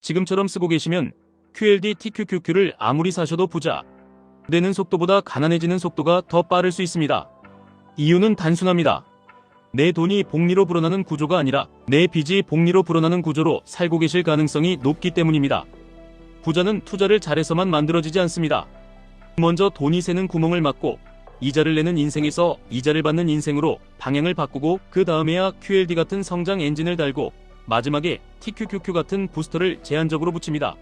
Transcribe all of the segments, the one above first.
지금처럼 쓰고 계시면 QLD TQQQ를 아무리 사셔도 부자 되는 속도보다 가난해지는 속도가 더 빠를 수 있습니다. 이유는 단순합니다. 내 돈이 복리로 불어나는 구조가 아니라 내 빚이 복리로 불어나는 구조로 살고 계실 가능성이 높기 때문입니다. 부자는 투자를 잘해서만 만들어지지 않습니다. 먼저 돈이 새는 구멍을 막고 이자를 내는 인생에서 이자를 받는 인생으로 방향을 바꾸고 그 다음에야 QLD 같은 성장 엔진을 달고 마지막에 TQQQ 같은 부스터를 제한적으로 붙입니다.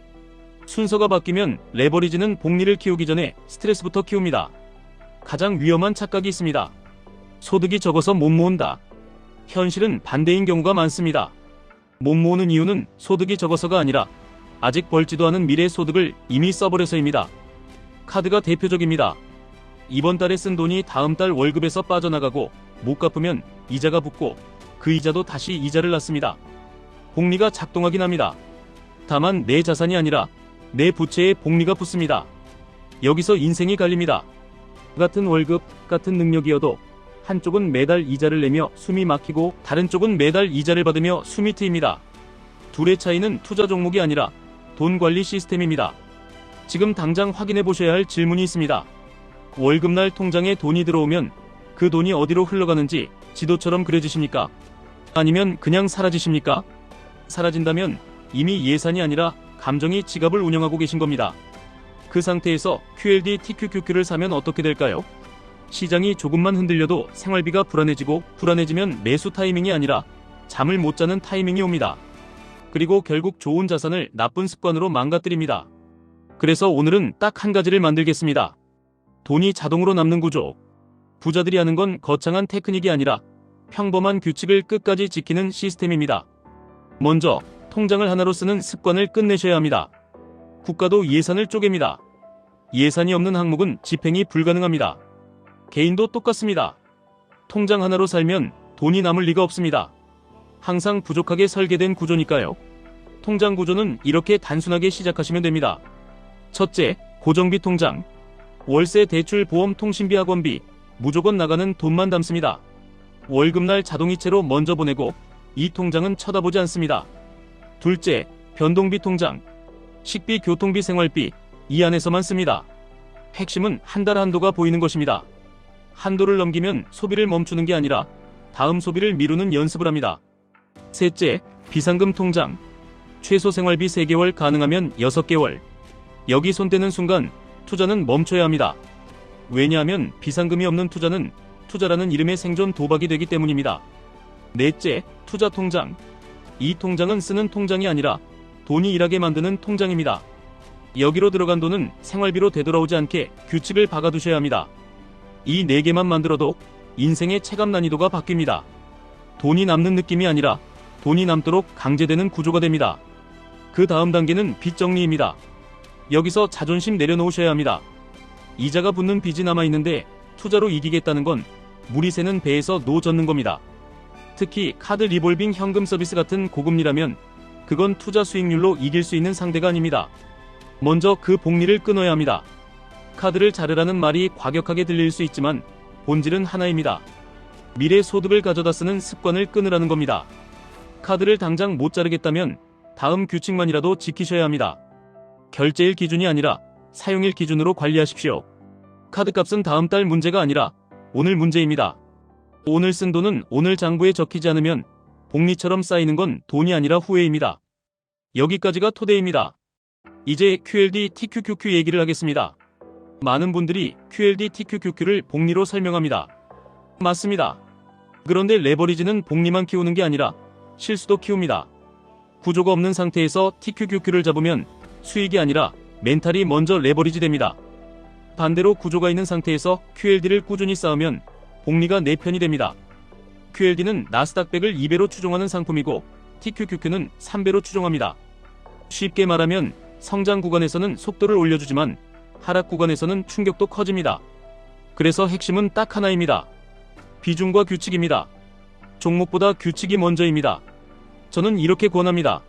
순서가 바뀌면 레버리지는 복리를 키우기 전에 스트레스부터 키웁니다. 가장 위험한 착각이 있습니다. 소득이 적어서 못 모은다. 현실은 반대인 경우가 많습니다. 못 모으는 이유는 소득이 적어서가 아니라 아직 벌지도 않은 미래 소득을 이미 써버려서입니다. 카드가 대표적입니다. 이번 달에 쓴 돈이 다음 달 월급에서 빠져나가고 못 갚으면 이자가 붙고 그 이자도 다시 이자를 낳습니다. 복리가 작동하긴 합니다. 다만 내 자산이 아니라 내 부채에 복리가 붙습니다. 여기서 인생이 갈립니다. 같은 월급, 같은 능력이어도 한쪽은 매달 이자를 내며 숨이 막히고 다른 쪽은 매달 이자를 받으며 숨이 트입니다. 둘의 차이는 투자 종목이 아니라 돈 관리 시스템입니다. 지금 당장 확인해 보셔야 할 질문이 있습니다. 월급날 통장에 돈이 들어오면 그 돈이 어디로 흘러가는지 지도처럼 그려지십니까? 아니면 그냥 사라지십니까? 사라진다면 이미 예산이 아니라 감정이 지갑을 운영하고 계신 겁니다. 그 상태에서 QLD TQQQ를 사면 어떻게 될까요? 시장이 조금만 흔들려도 생활비가 불안해지고 불안해지면 매수 타이밍이 아니라 잠을 못 자는 타이밍이 옵니다. 그리고 결국 좋은 자산을 나쁜 습관으로 망가뜨립니다. 그래서 오늘은 딱 한 가지를 만들겠습니다. 돈이 자동으로 남는 구조. 부자들이 하는 건 거창한 테크닉이 아니라 평범한 규칙을 끝까지 지키는 시스템입니다. 먼저 통장을 하나로 쓰는 습관을 끝내셔야 합니다. 국가도 예산을 쪼갭니다. 예산이 없는 항목은 집행이 불가능합니다. 개인도 똑같습니다. 통장 하나로 살면 돈이 남을 리가 없습니다. 항상 부족하게 설계된 구조니까요. 통장 구조는 이렇게 단순하게 시작하시면 됩니다. 첫째, 고정비 통장. 월세, 대출, 보험, 통신비, 학원비, 무조건 나가는 돈만 담습니다. 월급날 자동이체로 먼저 보내고 이 통장은 쳐다보지 않습니다. 둘째, 변동비 통장. 식비, 교통비, 생활비, 이 안에서만 씁니다. 핵심은 한 달 한도가 보이는 것입니다. 한도를 넘기면 소비를 멈추는 게 아니라 다음 소비를 미루는 연습을 합니다. 셋째, 비상금 통장. 최소 생활비 3개월, 가능하면 6개월. 여기 손대는 순간 투자는 멈춰야 합니다. 왜냐하면 비상금이 없는 투자는 투자라는 이름의 생존 도박이 되기 때문입니다. 넷째, 투자 통장. 이 통장은 쓰는 통장이 아니라 돈이 일하게 만드는 통장입니다. 여기로 들어간 돈은 생활비로 되돌아오지 않게 규칙을 박아두셔야 합니다. 이 4개만 만들어도 인생의 체감 난이도가 바뀝니다. 돈이 남는 느낌이 아니라 돈이 남도록 강제되는 구조가 됩니다. 그 다음 단계는 빚 정리입니다. 여기서 자존심 내려놓으셔야 합니다. 이자가 붙는 빚이 남아있는데 투자로 이기겠다는 건 물이 새는 배에서 노 젓는 겁니다. 특히 카드 리볼빙 현금 서비스 같은 고금리라면 그건 투자 수익률로 이길 수 있는 상대가 아닙니다. 먼저 그 복리를 끊어야 합니다. 카드를 자르라는 말이 과격하게 들릴 수 있지만 본질은 하나입니다. 미래 소득을 가져다 쓰는 습관을 끊으라는 겁니다. 카드를 당장 못 자르겠다면 다음 규칙만이라도 지키셔야 합니다. 결제일 기준이 아니라 사용일 기준으로 관리하십시오. 카드값은 다음 달 문제가 아니라 오늘 문제입니다. 오늘 쓴 돈은 오늘 장부에 적히지 않으면 복리처럼 쌓이는 건 돈이 아니라 후회입니다. 여기까지가 토대입니다. 이제 QLD TQQQ 얘기를 하겠습니다. 많은 분들이 QLD TQQQ를 복리로 설명합니다. 맞습니다. 그런데 레버리지는 복리만 키우는 게 아니라 실수도 키웁니다. 구조가 없는 상태에서 TQQQ를 잡으면 수익이 아니라 멘탈이 먼저 레버리지 됩니다. 반대로 구조가 있는 상태에서 QLD를 꾸준히 쌓으면 복리가 내 편이 됩니다. QLD는 나스닥 100을 2배로 추종하는 상품이고 TQQQ는 3배로 추종합니다. 쉽게 말하면 성장 구간에서는 속도를 올려주지만 하락 구간에서는 충격도 커집니다. 그래서 핵심은 딱 하나입니다. 비중과 규칙입니다. 종목보다 규칙이 먼저입니다. 저는 이렇게 권합니다.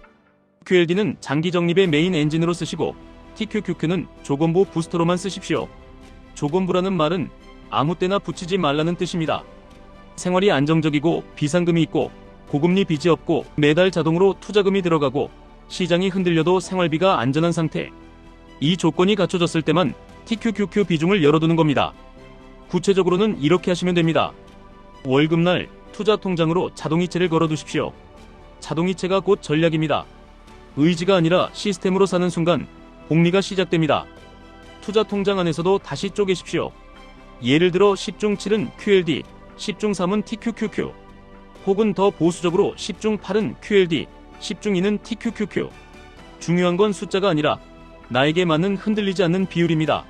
QLD는 장기 적립의 메인 엔진으로 쓰시고 TQQQ는 조건부 부스터로만 쓰십시오. 조건부라는 말은 아무 때나 붙이지 말라는 뜻입니다. 생활이 안정적이고 비상금이 있고 고금리 빚이 없고 매달 자동으로 투자금이 들어가고 시장이 흔들려도 생활비가 안전한 상태. 이 조건이 갖춰졌을 때만 TQQQ 비중을 열어두는 겁니다. 구체적으로는 이렇게 하시면 됩니다. 월급날 투자 통장으로 자동이체를 걸어두십시오. 자동이체가 곧 전략입니다. 의지가 아니라 시스템으로 사는 순간 복리가 시작됩니다. 투자 통장 안에서도 다시 쪼개십시오. 예를 들어 10중 7은 QLD, 10중 3은 TQQQ, 혹은 더 보수적으로 10중 8은 QLD, 10중 2는 TQQQ. 중요한 건 숫자가 아니라 나에게 맞는 흔들리지 않는 비율입니다.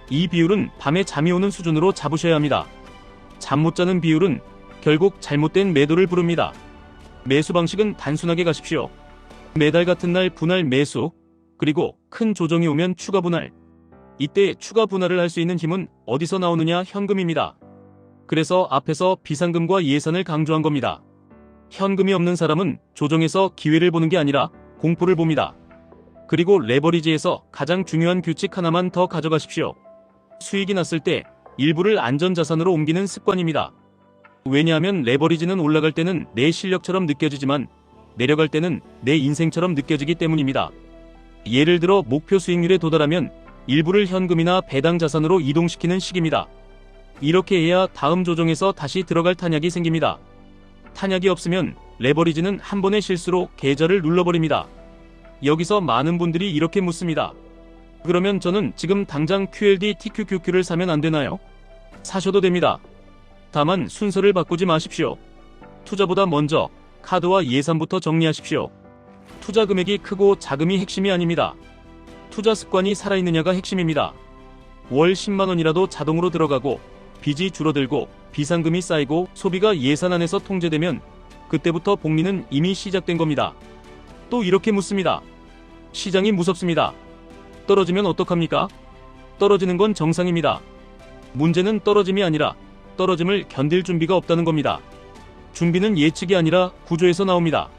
이 비율은 밤에 잠이 오는 수준으로 잡으셔야 합니다. 잠 못 자는 비율은 결국 잘못된 매도를 부릅니다. 매수 방식은 단순하게 가십시오. 매달 같은 날 분할 매수, 그리고 큰 조정이 오면 추가 분할. 이때 추가 분할을 할 수 있는 힘은 어디서 나오느냐? 현금입니다. 그래서 앞에서 비상금과 예산을 강조한 겁니다. 현금이 없는 사람은 조정에서 기회를 보는 게 아니라 공포를 봅니다. 그리고 레버리지에서 가장 중요한 규칙 하나만 더 가져가십시오. 수익이 났을 때 일부를 안전자산으로 옮기는 습관입니다. 왜냐하면 레버리지는 올라갈 때는 내 실력처럼 느껴지지만 내려갈 때는 내 인생처럼 느껴지기 때문입니다. 예를 들어 목표 수익률에 도달하면 일부를 현금이나 배당 자산으로 이동시키는 식입니다. 이렇게 해야 다음 조정에서 다시 들어갈 탄약이 생깁니다. 탄약이 없으면 레버리지는 한 번의 실수로 계좌를 눌러버립니다. 여기서 많은 분들이 이렇게 묻습니다. 그러면 저는 지금 당장 QLD TQQQ를 사면 안 되나요? 사셔도 됩니다. 다만 순서를 바꾸지 마십시오. 투자보다 먼저 카드와 예산부터 정리하십시오. 투자 금액이 크고 자금이 핵심이 아닙니다. 투자 습관이 살아있느냐가 핵심입니다. 월 10만원이라도 자동으로 들어가고 빚이 줄어들고 비상금이 쌓이고 소비가 예산 안에서 통제되면 그때부터 복리는 이미 시작된 겁니다. 또 이렇게 묻습니다. 시장이 무섭습니다. 떨어지면 어떡합니까? 떨어지는 건 정상입니다. 문제는 떨어짐이 아니라 떨어짐을 견딜 준비가 없다는 겁니다. 준비는 예측이 아니라 구조에서 나옵니다.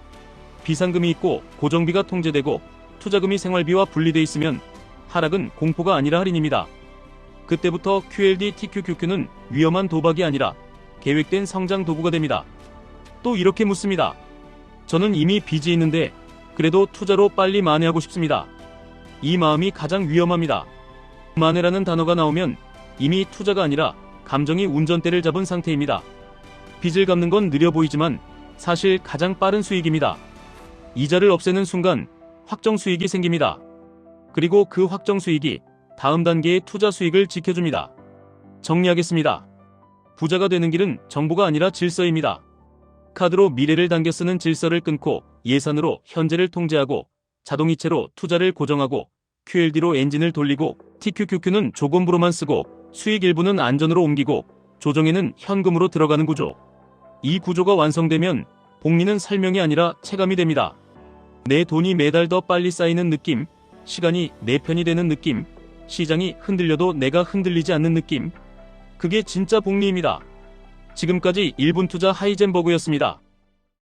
비상금이 있고 고정비가 통제되고 투자금이 생활비와 분리돼 있으면 하락은 공포가 아니라 할인입니다. 그때부터 QLD TQQQ는 위험한 도박이 아니라 계획된 성장 도구가 됩니다. 또 이렇게 묻습니다. 저는 이미 빚이 있는데 그래도 투자로 빨리 만회하고 싶습니다. 이 마음이 가장 위험합니다. 만회라는 단어가 나오면 이미 투자가 아니라 감정이 운전대를 잡은 상태입니다. 빚을 갚는 건 느려 보이지만 사실 가장 빠른 수익입니다. 이자를 없애는 순간 확정 수익이 생깁니다. 그리고 그 확정 수익이 다음 단계의 투자 수익을 지켜줍니다. 정리하겠습니다. 부자가 되는 길은 정보가 아니라 질서입니다. 카드로 미래를 당겨 쓰는 질서를 끊고 예산으로 현재를 통제하고 자동이체로 투자를 고정하고 QLD로 엔진을 돌리고 TQQQ는 조건부로만 쓰고 수익 일부는 안전으로 옮기고 조정에는 현금으로 들어가는 구조. 이 구조가 완성되면 복리는 설명이 아니라 체감이 됩니다. 내 돈이 매달 더 빨리 쌓이는 느낌, 시간이 내 편이 되는 느낌, 시장이 흔들려도 내가 흔들리지 않는 느낌. 그게 진짜 복리입니다. 지금까지 1분 투자 하이젠버그였습니다.